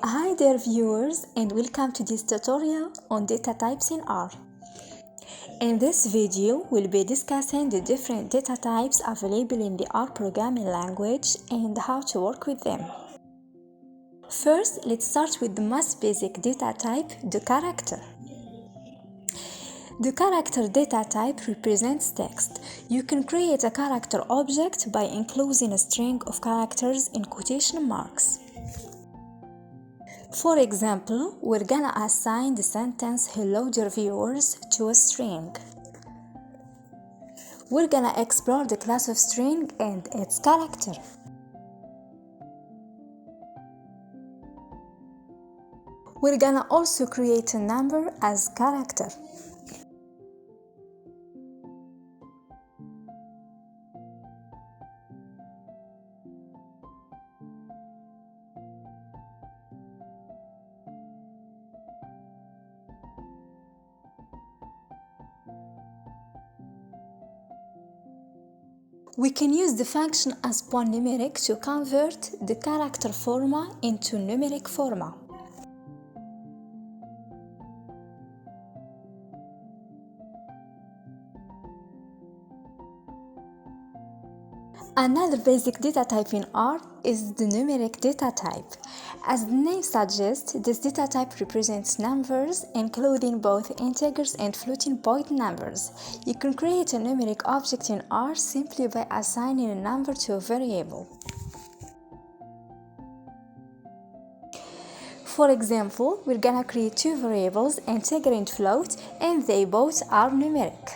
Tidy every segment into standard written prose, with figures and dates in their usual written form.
Hi there viewers, and welcome to this tutorial on data types in R. In this video, we'll be discussing the different data types available in the R programming language and how to work with them. First, let's start with the most basic data type, the character. The character data type represents text. You can create a character object by enclosing a string of characters in quotation marks. For example, we're gonna assign the sentence "Hello dear viewers" to a string. We're gonna explore the class of string and its character. We're gonna also create a number as character. We can use the function as numeric to convert the character forma into numeric forma. Another basic data type in R is the numeric data type. As the name suggests, this data type represents numbers, including both integers and floating point numbers. You can create a numeric object in R simply by assigning a number to a variable. For example, we're gonna create two variables, integer and float, and they both are numeric.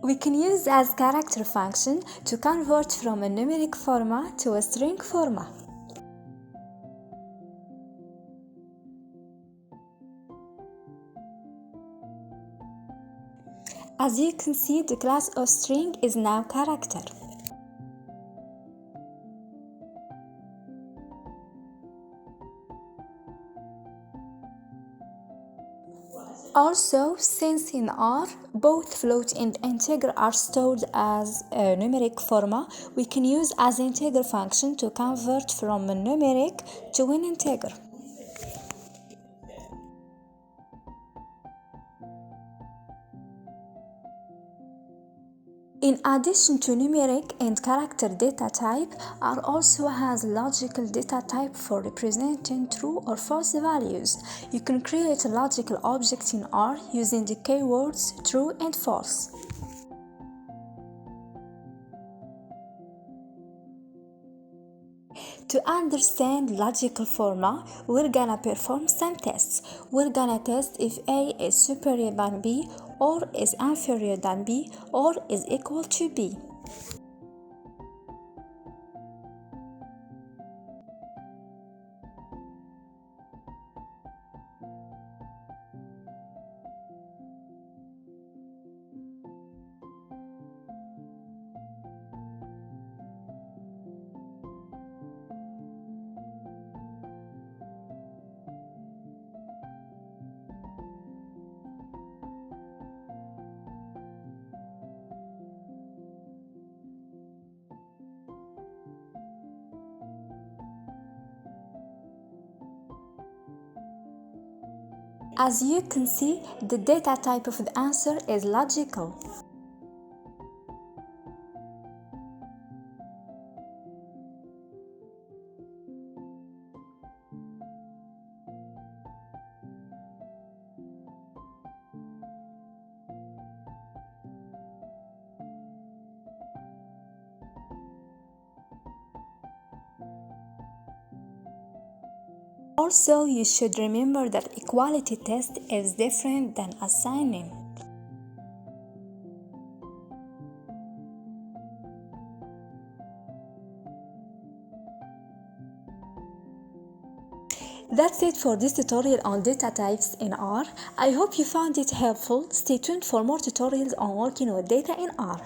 We can use as character function to convert from a numeric forma to a string forma. As you can see, the class of string is now character. Also, since in R, both float and integer are stored as a numeric forma, we can use as integer function to convert from a numeric to an integer. In addition to numeric and character data type, R also has logical data type for representing true or false values. You can create a logical object in R using the keywords true and false. To understand logical forma, we're gonna perform some tests. We're gonna test if A is superior than B, or is inferior than B, or is equal to B. As you can see, the data type of the answer is logical. Also, you should remember that equality test is different than assigning. That's it for this tutorial on data types in R. I hope you found it helpful. Stay tuned for more tutorials on working with data in R.